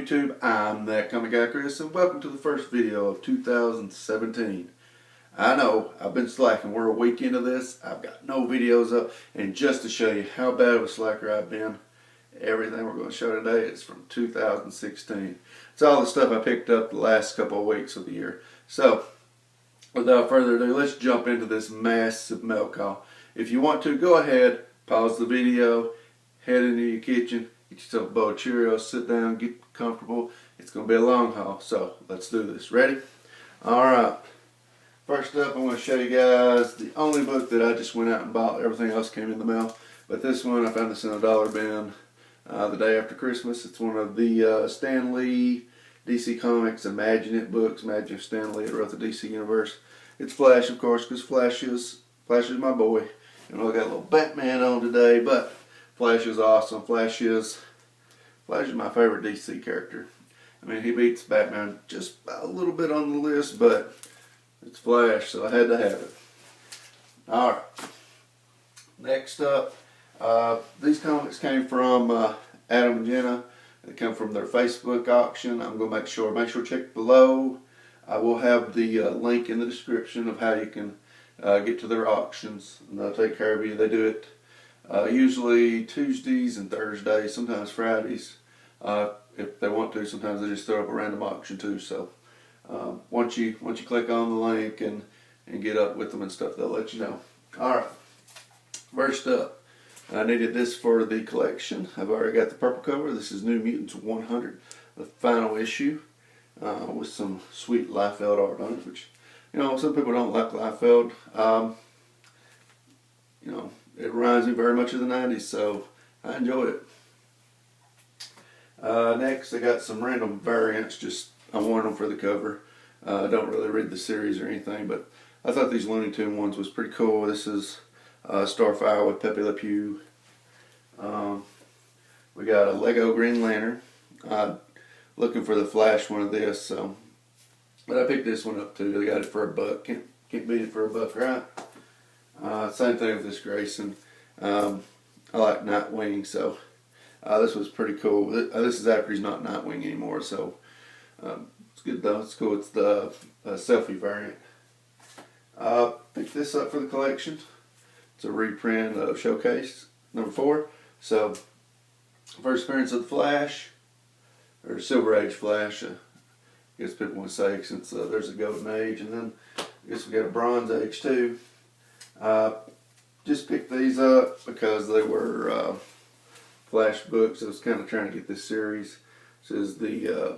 YouTube? I'm that comic guy Chris, and welcome to the first video of 2017. I know I've been slacking. We're a week into this. I've got no videos up, and just to show you how bad of a slacker I've been, everything we're going to show today is from 2016. It's all the stuff I picked up the last couple of weeks of the year. So, without further ado, let's jump into this massive mail call. If you want to, go ahead, pause the video, head into your kitchen, get yourself a bowl of Cheerios, sit down, get comfortable. It's going to be a long haul, so let's do this. Ready? Alright. First up, I'm going to show you guys the only book that I just went out and bought. Everything else came in the mail. But this one, I found this in a dollar bin the day after Christmas. It's one of the Stan Lee DC Comics Imagine It books. Imagine if Stan Lee had wrote the DC Universe. It's Flash, of course, because Flash is my boy. And I got a little Batman on today, but Flash is awesome. Flash is my favorite DC character. I mean, he beats Batman just a little bit on the list, but it's Flash, so I had to have it. Alright. Next up, these comics came from Adam and Jenna. They come from their Facebook auction. I'm going to make sure check below. I will have the link in the description of how you can get to their auctions, and they'll take care of you. They do it usually Tuesdays and Thursdays, sometimes Fridays. If they want to, sometimes they just throw up a random auction too. So once you click on the link and get up with them and stuff, they'll let you know. Alright, first up, I needed this for the collection. I've already got the purple cover. This is New Mutants 100, the final issue, with some sweet Liefeld art on it, which, you know, some people don't like Liefeld. You know, it reminds me very much of the 90s, so I enjoy it. Next, I got some random variants. Just I wanted them for the cover. I don't really read the series or anything, but I thought these Looney Tune ones was pretty cool. This is Starfire with Pepe Le Pew. We got a Lego Green Lantern. Looking for the Flash one of this, so but I picked this one up too. I got it for $1. Can't beat it for $1, right? Same thing with this Grayson. I like Nightwing, so this was pretty cool. This is after he's not Nightwing anymore, so it's good though. It's cool. It's the selfie variant. Picked this up for the collection. It's a reprint of Showcase #4. So, first appearance of the Flash, or Silver Age Flash, I guess people want to say, since there's a Golden Age, and then I guess we got a Bronze Age too. Just picked these up because they were Flash books. I was kind of trying to get this series. This is the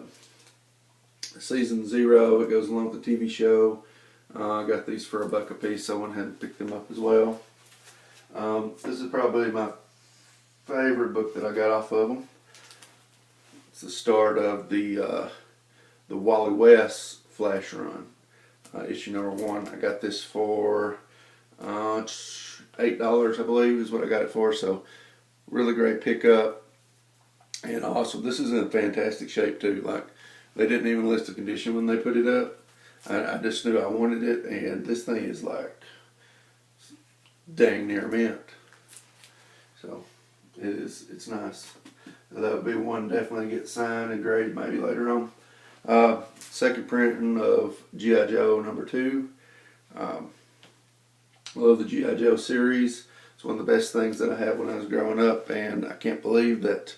season 0. It goes along with the TV show. I got these for $1 a piece, so I went ahead and picked them up as well. This is probably my favorite book that I got off of them. It's the start of the Wally West Flash run, issue #1. I got this for $8, I believe, is what I got it for. So really great pickup and awesome. This is in fantastic shape too. Like, they didn't even list the condition when they put it up. I just knew I wanted it, and this thing is like dang near mint. So it's nice. That would be one definitely get signed and graded maybe later on. Second printing of G.I. Joe #2. Love the G.I. Joe series. It's one of the best things that I had when I was growing up, and I can't believe that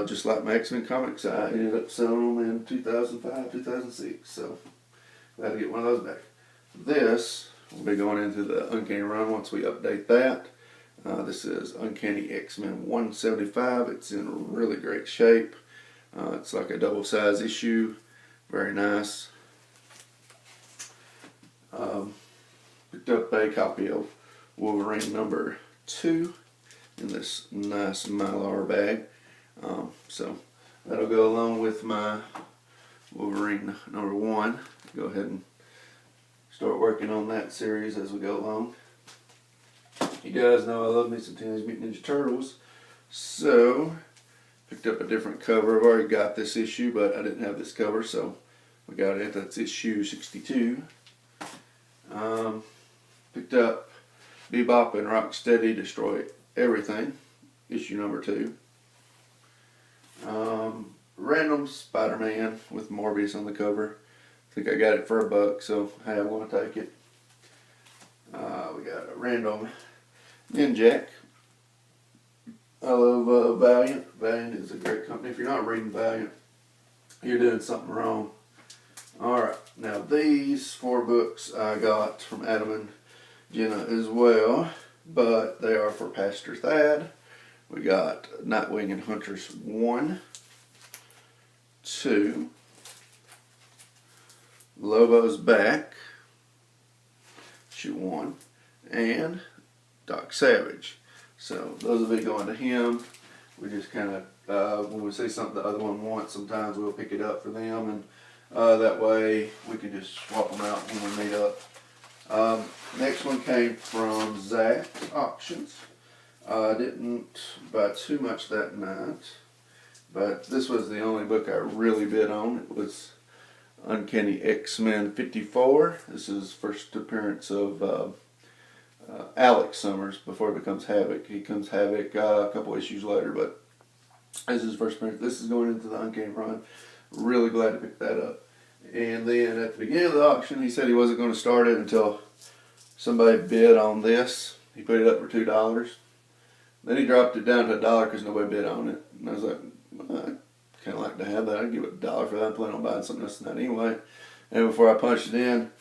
just like my X-Men comics, I ended up selling them in 2005, 2006. So glad to get one of those back. This will be going into the Uncanny run once we update that. This is Uncanny X-Men 175. It's in really great shape. It's like a double-size issue. Very nice. Picked up a copy of Wolverine #2 in this nice Mylar bag. So that'll go along with my Wolverine #1. Go ahead and start working on that series as we go along. You guys know I love me some Teenage Mutant Ninja Turtles, so picked up a different cover. I've already got this issue, but I didn't have this cover, so we got it. That's issue 62. Picked up Bebop and Rocksteady Destroy Everything, issue #2. random Spider-Man with Morbius on the cover. I think I got it for $1, so hey, I'm going to take it. We got a random Ninjak. I love Valiant. Valiant is a great company. If you're not reading Valiant, you're doing something wrong. Alright, now these 4 books I got from Adam and Jenna as well, but they are for Pastor Thad. We got Nightwing and Hunters 1, 2, Lobo's Back, issue 1, and Doc Savage. So those will be going to him. We just kind of, when we see something the other one wants, sometimes we'll pick it up for them, and that way we can just swap them out when we meet up. Next one came from Zach's Auctions. I didn't buy too much that night, but this was the only book I really bid on. It was Uncanny X-Men 54. This is first appearance of Alex Summers before he becomes Havoc. He becomes Havoc a couple issues later, but this is his first appearance. This is going into the Uncanny run. Really glad to pick that up. And then at the beginning of the auction, he said he wasn't going to start it until somebody bid on this. He put it up for $2. Then he dropped it down to $1 because nobody bid on it. And I was like, well, I'd kind of like to have that. I'd give it $1 for that. I'm planning on buying something else than that anyway. And before I punched it in,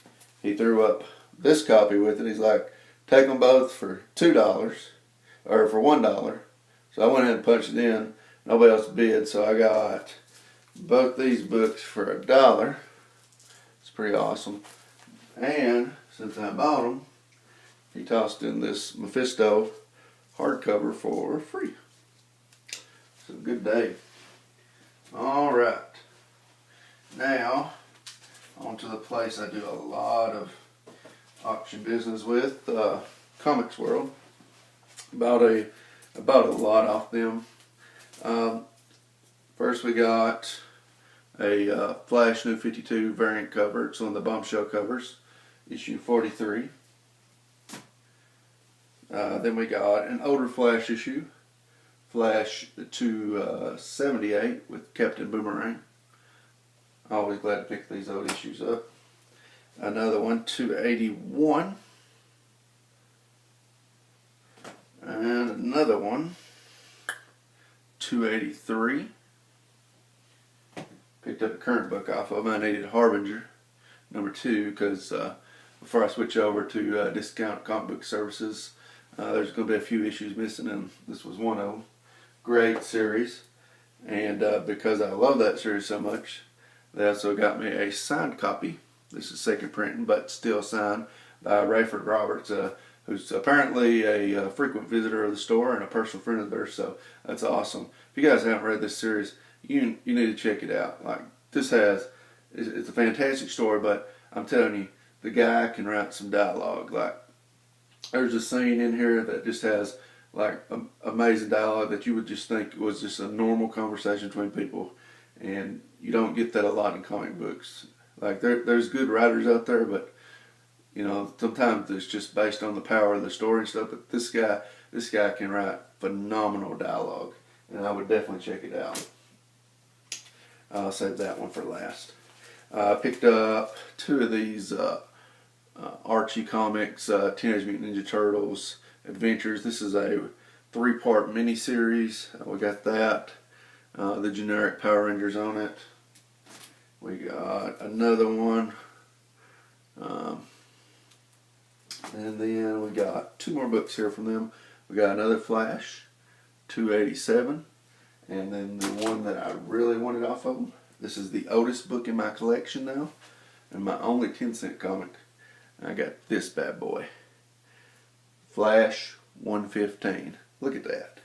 he threw up this copy with it. He's like, take them both for $2 or for $1. So I went ahead and punched it in. Nobody else bid, so I got both these books for $1. It's pretty awesome. And since I bought them, he tossed in this Mephisto hardcover for free. So good day. Alright. Now, on to the place I do a lot of auction business with, Comics World. About a lot off them. First we got a Flash New 52 variant cover. It's on the Bombshell covers, issue 43. Then we got an older Flash issue, Flash 278 with Captain Boomerang. Always glad to pick these old issues up. Another one, 281. And another one, 283. Picked up a current book off of them. I needed Harbinger number 2 because before I switch over to Discount Comic Book Services, there's going to be a few issues missing, and this was one of them. Great series, and because I love that series so much, they also got me a signed copy. This is second printing, but still signed by Rayford Roberts, who's apparently a frequent visitor of the store and a personal friend of theirs. So that's awesome. If you guys haven't read this series, you need to check it out. Like, this it's a fantastic story, but I'm telling you, the guy can write some dialogue. Like, there's a scene in here that just has like amazing dialogue that you would just think was just a normal conversation between people, and you don't get that a lot in comic books. Like, there's good writers out there, but you know, sometimes it's just based on the power of the story and stuff. But this guy can write phenomenal dialogue, and I would definitely check it out. I'll save that one for last. I picked up 2 of these Archie Comics, Teenage Mutant Ninja Turtles Adventures. This is a 3-part miniseries. We got that. The generic Power Rangers on it. We got another one. And then we got 2 more books here from them. We got another Flash, 287. And then the one that I really wanted off of them. This is the oldest book in my collection now, and my only 10-cent comic. I got this bad boy. Flash 115. Look at that.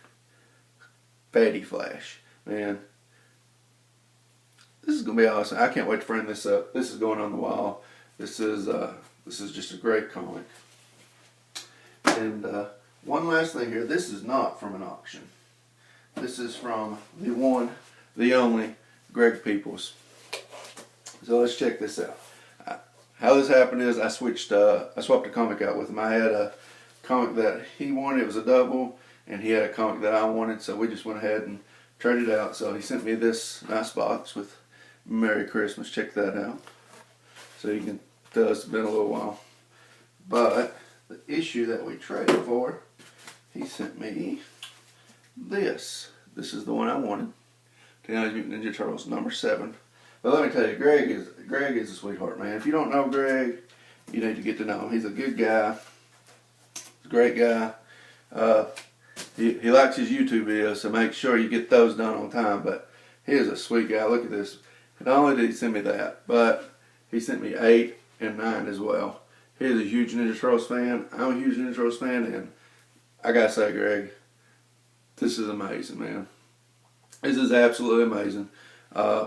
Fatty Flash. Man, this is going to be awesome. I can't wait to frame this up. This is going on the wall. This is just a great comic. And one last thing here. This is not from an auction. This is from the one, the only, Greg Peoples. So let's check this out. How this happened is I swapped a comic out with him. I had a comic that he wanted. It was a double, and he had a comic that I wanted. So we just went ahead and traded out. So he sent me this nice box with Merry Christmas. Check that out. So you can tell it's been a little while. But the issue that we traded for, he sent me this. This is the one I wanted. Teenage Mutant Ninja Turtles #7. But let me tell you, Greg is a sweetheart, man. If you don't know Greg, you need to get to know him. He's a good guy. He's a great guy. He likes his YouTube videos, so make sure you get those done on time. But he is a sweet guy. Look at this. Not only did he send me that, but he sent me 8 and 9 as well. He is a huge Ninja Turtles fan. I'm a huge Ninja Turtles fan, and I gotta say, Greg, this is amazing, man. This is absolutely amazing.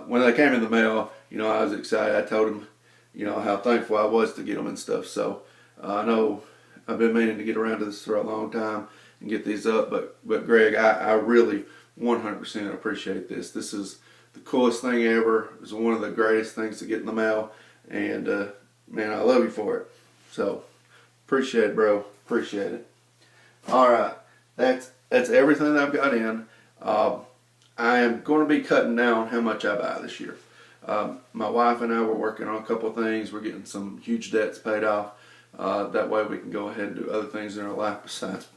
When they came in the mail, you know, I was excited. I told him, you know, how thankful I was to get them and stuff. So I know I've been meaning to get around to this for a long time and get these up. But Greg, I really 100% appreciate this. This is the coolest thing ever. It's one of the greatest things to get in the mail. And man, I love you for it. So appreciate it, bro. Appreciate it. All right, that's everything that I've got in. I am going to be cutting down how much I buy this year. My wife and I were working on a couple of things. We're getting some huge debts paid off. That way we can go ahead and do other things in our life besides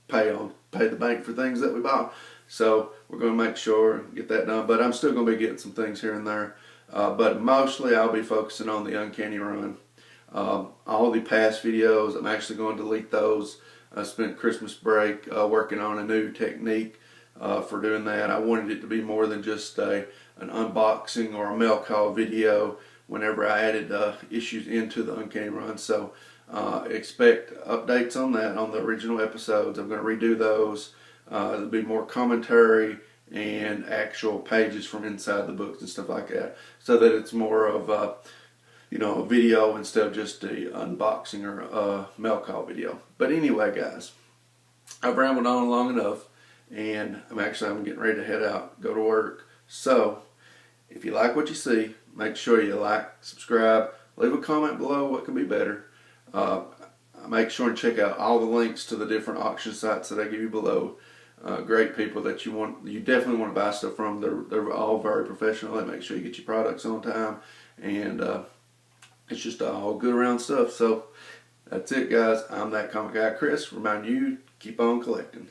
pay the bank for things that we bought. So we're going to make sure and get that done. But I'm still going to be getting some things here and there. But mostly I'll be focusing on the Uncanny Run. All the past videos, I'm actually going to delete those. I spent Christmas break working on a new technique for doing that. I wanted it to be more than just an unboxing or a mail call video whenever I added issues into the Uncanny Run. So expect updates on that on the original episodes. I'm going to redo those. There'll be more commentary and actual pages from inside the books and stuff like that, so that it's more of you know, a video instead of just a unboxing or a mail call video. But anyway, guys, I've rambled on long enough, and I'm getting ready to head out, go to work. So if you like what you see, make sure you like, subscribe, leave a comment below what can be better. Make sure and check out all the links to the different auction sites that I give you below. Great people that you definitely want to buy stuff from. They're all very professional. They make sure you get your products on time, and it's just all good around stuff. So that's it, guys. I'm that comic guy, Chris. Remind you, keep on collecting.